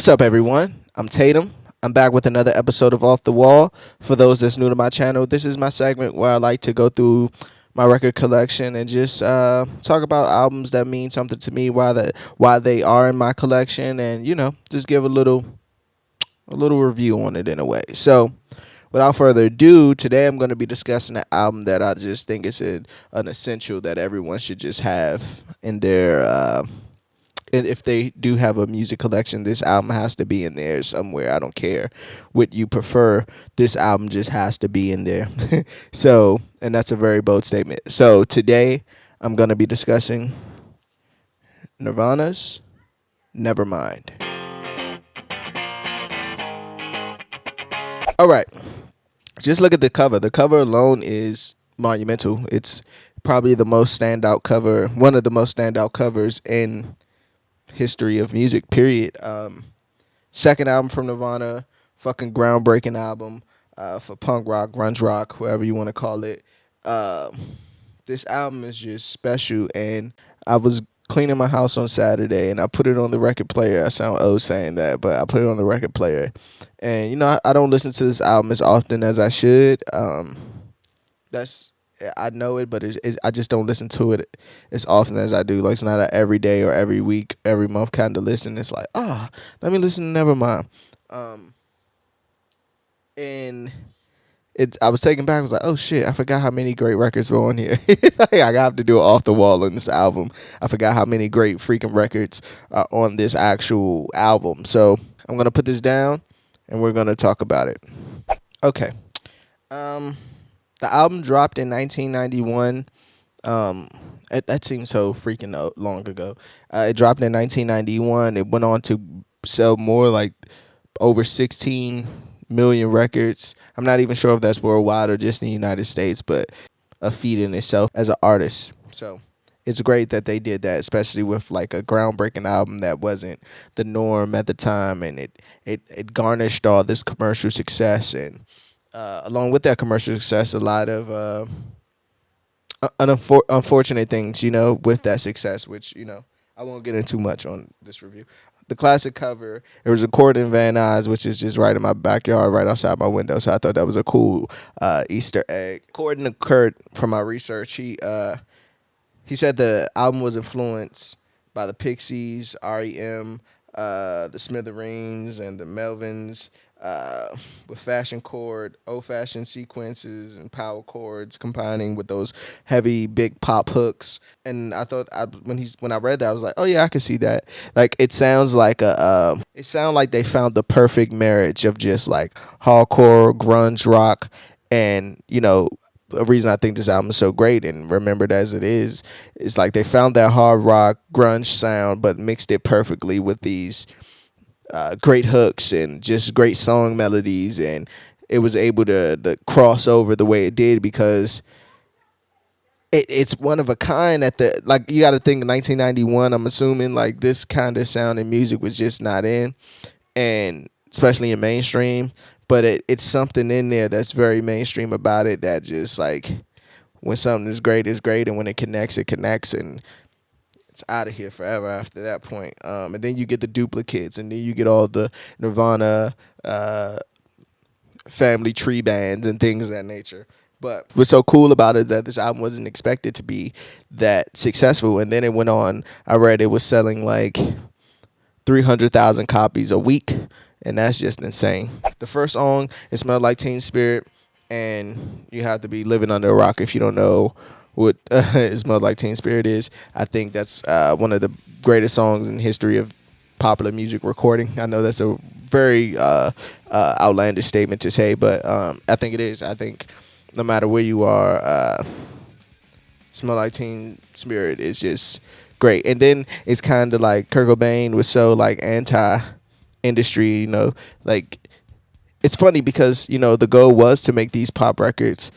What's up, everyone? I'm Tatum. I'm back with another episode of Off the Wall. For those that's new to my channel, this is my segment where I like to go through my record collection and just talk about albums that mean something to me, why they are in my collection, and just give a little review on it in a way. So, without further ado, today I'm going to be discussing an album that I just think is an essential that everyone should just have in their. And if they do have a music collection, this album has to be in there somewhere. I don't care what you prefer. This album just has to be in there. So, and that's a very bold statement. So today I'm going to be discussing Nirvana's Nevermind. All right. Just look at the cover. The cover alone is monumental. It's probably the most standout cover, one of the most standout covers in history of music, period. Second album from Nirvana, fucking groundbreaking album for punk rock, grunge rock, whatever you want to call it. This album is just special, and I was cleaning my house on Saturday, and I put it on the record player. I sound old saying that, but I put it on the record player, and I don't listen to this album as often as I should. That's I know it, but I just don't listen to it as often as I do. Like, it's not a every day or every week, every month kind of listen. It's like, let me listen to Nevermind. And I was taken back. I was like, oh shit, I forgot how many great records were on here. Like, I have to do it off the wall in this album. I forgot how many great freaking records are on this actual album. So I'm gonna put this down, and we're gonna talk about it. Okay. The album dropped in 1991. That seems so freaking long ago. It dropped in 1991. It went on to sell more, like over 16 million records. I'm not even sure if that's worldwide or just in the United States, but a feat in itself as an artist. So it's great that they did that, especially with like a groundbreaking album that wasn't the norm at the time, and it garnished all this commercial success. And along with that commercial success, a lot of unfortunate things, with that success, which, I won't get into much on this review. The classic cover, it was recorded in Van Nuys, which is just right in my backyard, right outside my window. So I thought that was a cool Easter egg. According to Kurt, from my research, he said the album was influenced by the Pixies, REM, the Smithereens, and the Melvins, with fashion chord, old-fashioned sequences and power chords combining with those heavy big pop hooks. And I thought when I read that, I was like, oh yeah, I can see that. Like, it sounds like it sounds like they found the perfect marriage of just like hardcore grunge rock, and a reason I think this album is so great and remembered as it is like they found that hard rock grunge sound, but mixed it perfectly with these great hooks and just great song melodies, and it was able to cross over the way it did because it's one of a kind. You got to think 1991. I'm assuming like this kind of sound in music was just not in, and especially in mainstream. But it's something in there that's very mainstream about it, that just like when something is great, it's great, and when it connects, and it's out of here forever after that point. And then you get the duplicates, and then you get all the Nirvana family tree bands and things of that nature. But what's so cool about it is that this album wasn't expected to be that successful. And then it went on. I read it was selling like 300,000 copies a week. And that's just insane. The first song, it Smelled Like Teen Spirit. And you have to be living under a rock if you don't know what It Smells Like Teen Spirit is. I think that's one of the greatest songs in history of popular music recording. I know that's a very outlandish statement to say, but I think it is. I think no matter where you are, Smell Like Teen Spirit is just great. And then it's kind of like Kurt Cobain was so like anti-industry, like it's funny because, the goal was to make these pop records,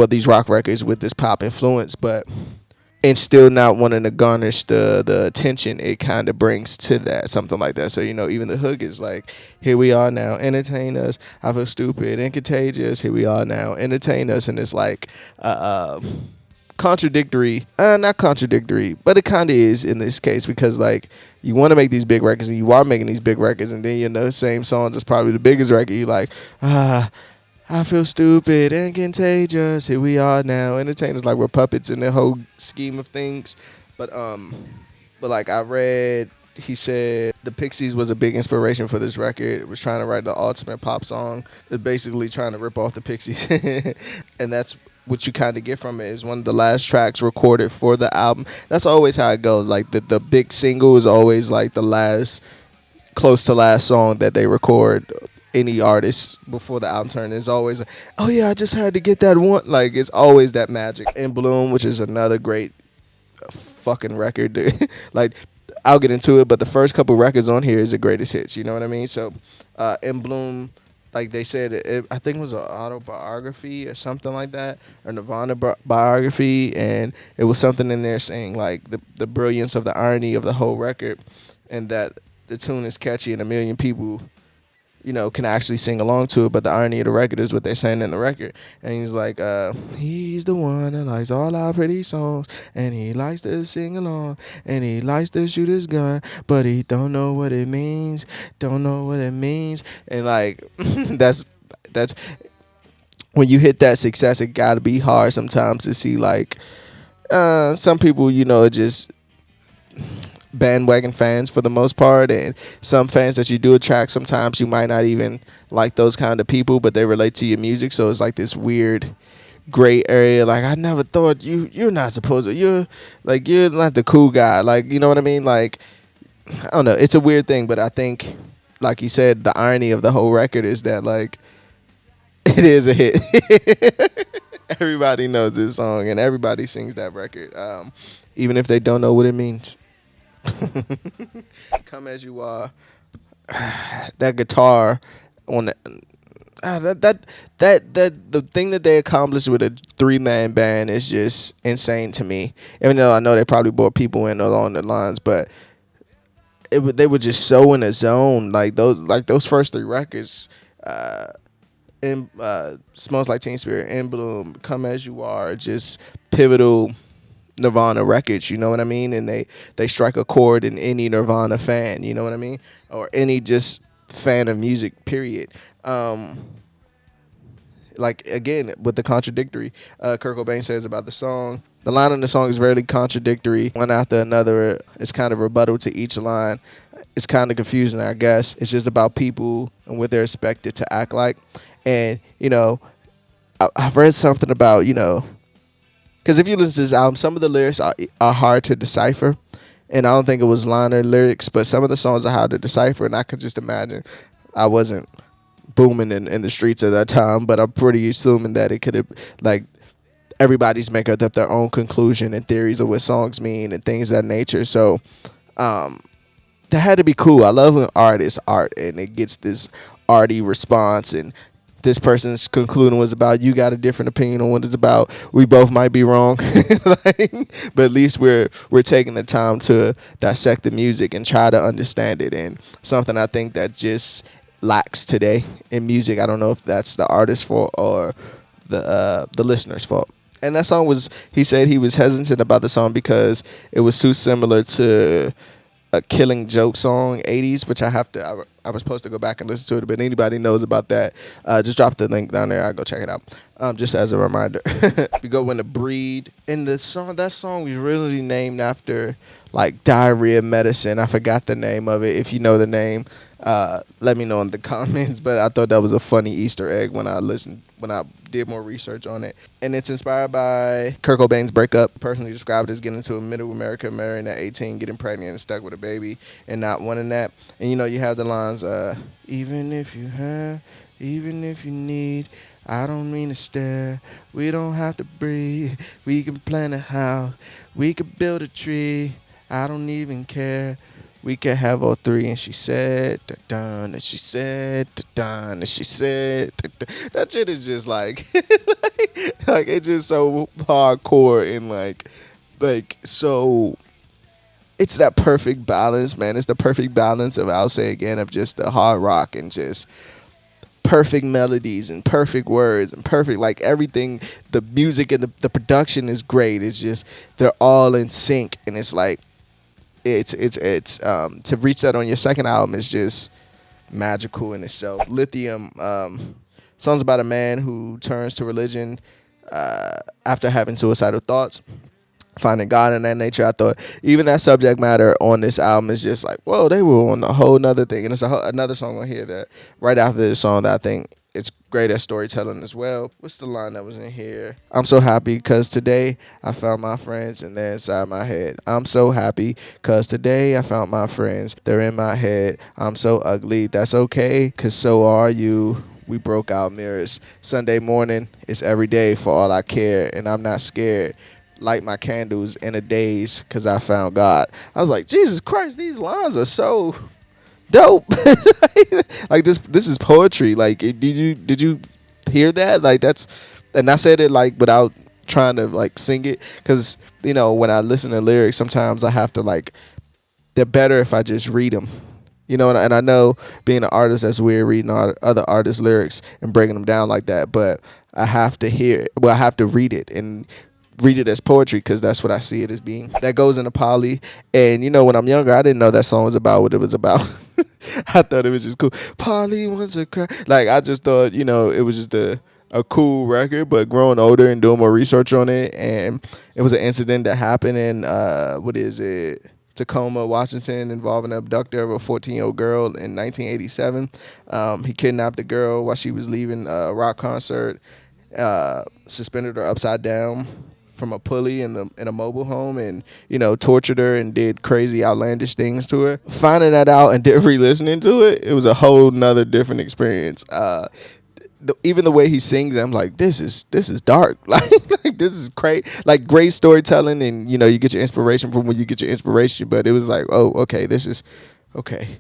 these rock records with this pop influence, but and still not wanting to garnish the attention it kind of brings to that, something like that. So, even the hook is like, here we are now, entertain us. I feel stupid and contagious. Here we are now, entertain us. And it's like contradictory. Not contradictory, but it kind of is in this case because like you want to make these big records and you are making these big records, and then you know same song is probably the biggest record. You like I feel stupid and contagious. Here we are now. Entertainers like we're puppets in the whole scheme of things. But like I read, he said the Pixies was a big inspiration for this record. It was trying to write the ultimate pop song. It's basically trying to rip off the Pixies, and that's what you kind of get from it. Is one of the last tracks recorded for the album. That's always how it goes. Like the big single is always like the last close to last song that they record. Any artist before the album turn is always like, oh yeah, I just had to get that one. Like it's always that magic. In Bloom, which is another great fucking record. Like I'll get into it, but the first couple records on here is the greatest hits. You know what I mean? So, In Bloom, like they said, I think it was an autobiography or something like that, or Nirvana biography, and it was something in there saying like the brilliance of the irony of the whole record, and that the tune is catchy and a million people, you know, can actually sing along to it, but the irony of the record is what they're saying in the record. And he's like, he's the one that likes all our pretty songs, and he likes to sing along, and he likes to shoot his gun, but he don't know what it means, and like, that's when you hit that success, it gotta be hard sometimes to see like, some people, you know, just bandwagon fans for the most part, and some fans that you do attract, sometimes you might not even like those kind of people, but they relate to your music, so it's like this weird gray area. Like I never thought you're not supposed to, you're not the cool guy, like, you know what I mean? Like I don't know, it's a weird thing, but I think like you said, the irony of the whole record is that like it is a hit. Everybody knows this song and everybody sings that record, even if they don't know what it means. Come As You Are, that guitar on the thing that they accomplished with a 3-man band is just insane to me. Even though I know they probably brought people in along the lines, but they were just so in a zone. Like those first 3 records, in Smells Like Teen Spirit, In Bloom, Come As You Are, just pivotal Nirvana records, you know what I mean? And they strike a chord in any Nirvana fan, you know what I mean? Or any just fan of music, period. Like, again, with the contradictory, Kurt Cobain says about the song, the line on the song is rarely contradictory. One after another, it's kind of rebuttal to each line. It's kind of confusing, I guess. It's just about people and what they're expected to act like. And, you know, I've read something about, you know, because if you listen to this album, some of the lyrics are hard to decipher. And I don't think it was liner lyrics, but some of the songs are hard to decipher. And I could just imagine, I wasn't booming in the streets at that time, but I'm pretty assuming that it could have, like, everybody's making up their own conclusion and theories of what songs mean and things of that nature. So that had to be cool. I love when art is art and it gets this arty response, and this person's concluding was about, you got a different opinion on what it's about. We both might be wrong, but at least we're taking the time to dissect the music and try to understand it. And something I think that just lacks today in music. I don't know if that's the artist's fault or the listener's fault. And that song was, he said he was hesitant about the song because it was too similar to a Killing Joke song, 80s, which I was supposed to go back and listen to it, but anybody knows about that, just drop the link down there. I'll go check it out, just as a reminder. We go When to Breed. And that song was really named after like diarrhea medicine. I forgot the name of it. If you know the name, let me know in the comments. But I thought that was a funny Easter egg when I did more research on it. And it's inspired by Kurt Cobain's breakup. Personally described as getting to a middle America, marrying at 18, getting pregnant and stuck with a baby and not wanting that. And you know, you have the lines, even if you have, even if you need, I don't mean to stare, we don't have to breathe, we can plant a house, we could build a tree, I don't even care. We could have all 3, and she said, da-dun, and she said, da-dun, and she said, da-dun. That shit is just like, like it's just so hardcore and like so. It's that perfect balance, man. It's the perfect balance of, I'll say again, of just the hard rock and just perfect melodies and perfect words and perfect, like, everything. The music and the production is great. It's just they're all in sync, and it's like it's to reach that on your second album is just magical in itself. Lithium, songs about a man who turns to religion after having suicidal thoughts, finding God in that nature. I thought even that subject matter on this album is just like, whoa, they were on a whole nother thing. And it's another song on here that right after this song that I think it's great at storytelling as well. What's the line that was in here? I'm so happy because today I found my friends and they're inside my head. I'm so happy because today I found my friends. They're in my head. I'm so ugly. That's okay because so are you. We broke out mirrors. Sunday morning, it's every day for all I care, and I'm not scared. Light my candles in a daze because I found God. I was like, Jesus Christ, these lines are so dope. Like this is poetry. Like, did you hear that? Like, that's, and I said it like without trying to like sing it, because when I listen to lyrics, sometimes I have to like, they're better if I just read them. And I know being an artist, that's weird, reading other artists' lyrics and breaking them down like that. But I have to hear it. Well, I have to read it and read it as poetry, because that's what I see it as being. That goes into Polly. And, when I'm younger, I didn't know that song was about what it was about. I thought it was just cool. Polly wants to cry. Like, I just thought, it was just a cool record. But growing older and doing more research on it, and it was an incident that happened in, Tacoma, Washington, involving an abductor of a 14-year-old girl in 1987. He kidnapped the girl while she was leaving a rock concert, suspended her upside down from a pulley in a mobile home, and tortured her and did crazy outlandish things to her. Finding that out and then re-listening to it, it was a whole nother different experience. Even the way he sings, I'm like, this is dark. Like this is great. Like, great storytelling, and you get your inspiration from when you get your inspiration. But it was like, oh, okay, this is okay.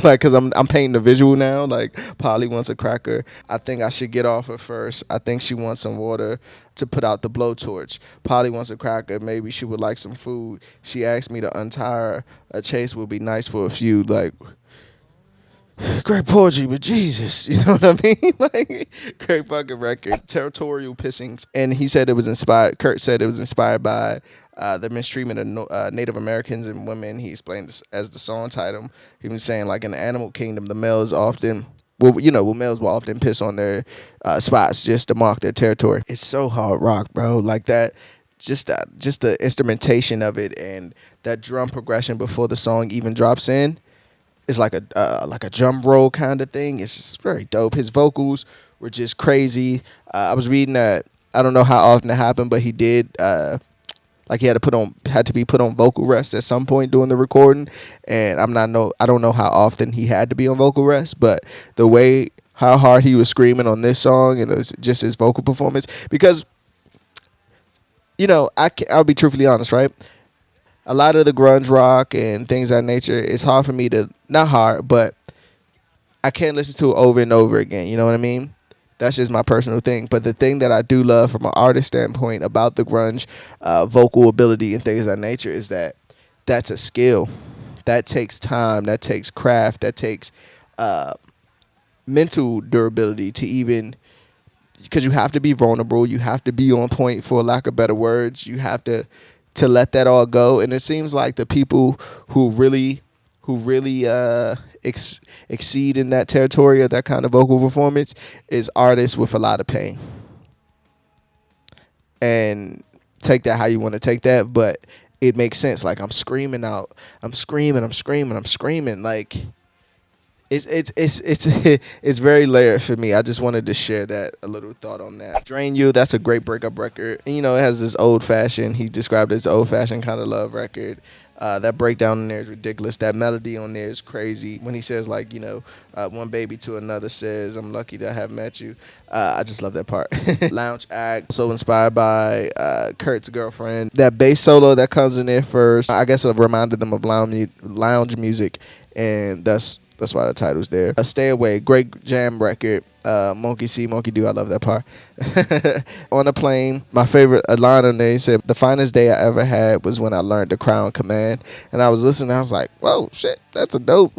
Like, cause I'm painting the visual now. Like, Polly wants a cracker. I think I should get off her first. I think she wants some water to put out the blowtorch. Polly wants a cracker. Maybe she would like some food. She asked me to untie her. A chase would be nice for a feud. Like, great poetry, but Jesus, you know what I mean? Like, great fucking record. Territorial pissings. And he said it was inspired, Kurt said it was inspired by the mistreatment of Native Americans and women. He explained this as the song title. He was saying, like, in the animal kingdom, the males often, males will often piss on their spots just to mark their territory. It's so hard rock, bro. Like that, just the instrumentation of it and that drum progression before the song even drops in. It's like a drum roll kind of thing. It's just very dope. His vocals were just crazy. I was reading that, I don't know how often it happened, but he did he had to be put on vocal rest at some point during the recording. And I don't know how often he had to be on vocal rest, but the way how hard he was screaming on this song, and it was just his vocal performance, because I'll be truthfully honest, right? A lot of the grunge rock and things of that nature, it's hard for me to, not hard, but I can't listen to it over and over again. You know what I mean? That's just my personal thing. But the thing that I do love from an artist standpoint about the grunge vocal ability and things of that nature is that that's a skill. That takes time. That takes craft. That takes mental durability to even, because you have to be vulnerable. You have to be on point, for lack of better words. You have to let that all go. And it seems like the people who really exceed in that territory of that kind of vocal performance is artists with a lot of pain. And take that how you want to take that, but it makes sense. Like, I'm screaming. Like, it's very layered for me. I just wanted to share that, a little thought on that. Drain You, that's a great breakup record. And, it has this old-fashioned, he described it as old-fashioned kind of love record. That breakdown in there is ridiculous. That melody on there is crazy. When he says, like, one baby to another says, I'm lucky to have met you. I just love that part. Lounge Act, so inspired by Kurt's girlfriend. That bass solo that comes in there first, I guess it reminded them of lounge music, and that's why the title's there. Stay Away, great jam record. Monkey See, Monkey Do, I love that part. On the Plane, my favorite line on there, he said, the finest day I ever had was when I learned the Crown Command. And I was listening, I was like, whoa, shit, that's a dope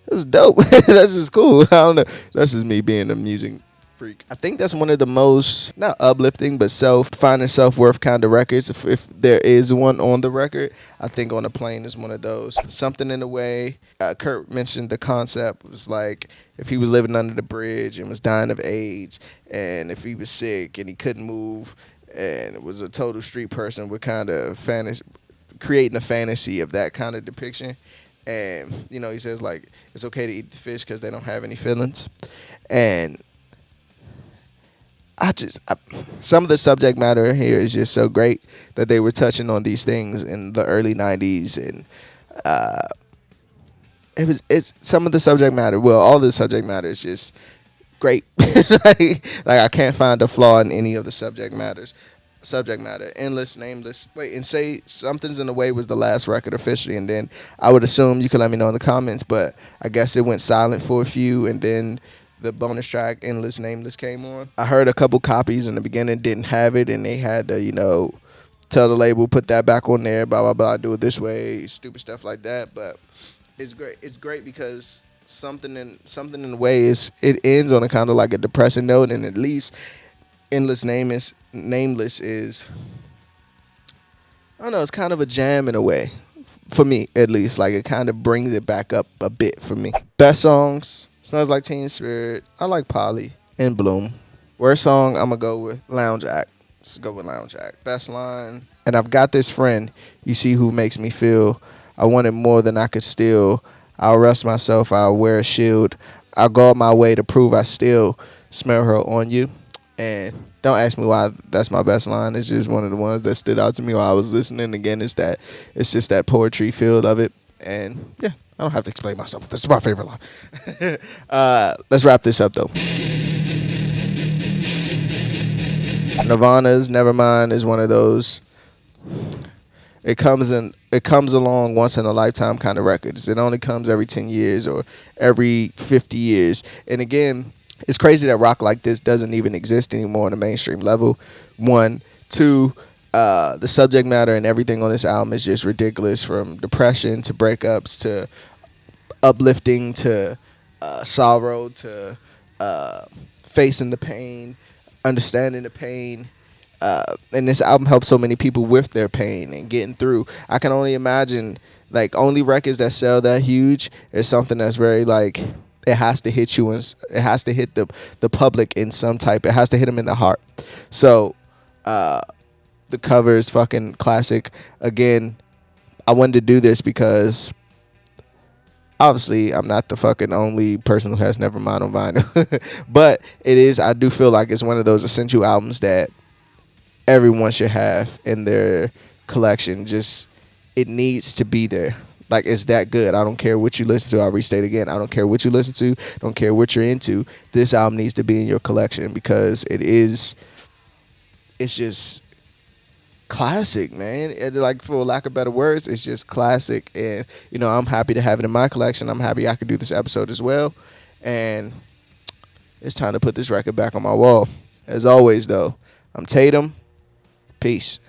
That's dope. That's just cool. I don't know. That's just me being a music freak. I think that's one of the most not uplifting, but finding self worth kind of records. If there is one on the record, I think On a Plane is one of those. Something in the way. Kurt mentioned the concept was like if he was living under the bridge and was dying of AIDS, and if he was sick and he couldn't move, and was a total street person, with kind of creating a fantasy of that kind of depiction. And he says like it's okay to eat the fish because they don't have any feelings. And some of the subject matter here is just so great that they were touching on these things in the early '90s, and it's some of the subject matter. Well, all the subject matter is just great. like I can't find a flaw in any of the subject matter. Endless, Nameless. Wait, and Say Something's in the Way was the last record officially, and then I would assume you could let me know in the comments, but I guess it went silent for a few, and then the bonus track Endless, Nameless came on. I heard a couple copies in the beginning didn't have it, and they had to tell the label put that back on there, blah blah blah, do it this way, stupid stuff like that. But it's great because something in the way is it ends on a kind of like a depressing note, and at least Nameless is, I don't know, it's kind of a jam in a way, for me at least. Like it kind of brings it back up a bit for me. Best songs: Smells Like Teen Spirit, I Like Polly, and Bloom. Worst song, I'm gonna go with Lounge Act. Let's go with Lounge Act. Best line: and I've got this friend, you see who makes me feel I wanted more than I could steal. I'll rest myself, I'll wear a shield. I'll go out my way to prove I still smell her on you. And don't ask me why that's my best line. It's just one of the ones that stood out to me while I was listening. Again, it's just that poetry feel of it. And yeah, I don't have to explain myself. This is my favorite line. Let's wrap this up though. Nirvana's Nevermind is one of those. It comes along once in a lifetime kind of records. It only comes every 10 years or every 50 years. And again, it's crazy that rock like this doesn't even exist anymore on a mainstream level. One, two, the subject matter and everything on this album is just ridiculous, from depression to breakups to uplifting to sorrow to facing the pain, understanding the pain. And this album helps so many people with their pain and getting through. I can only imagine, like, only records that sell that huge is something that's very like, it has to hit you, and it has to hit the public in some type. It has to hit them in the heart. So the cover is fucking classic. Again, I wanted to do this because obviously I'm not the fucking only person who has Nevermind on vinyl, but I do feel like it's one of those essential albums that everyone should have in their collection. Just, it needs to be there. Like, it's that good. I don't care what you listen to. I'll restate again. I don't care what you listen to. Don't care what you're into. This album needs to be in your collection because it's just classic, man. Like, for lack of better words, it's just classic. And, I'm happy to have it in my collection. I'm happy I could do this episode as well. And it's time to put this record back on my wall. As always, though, I'm Tatum. Peace.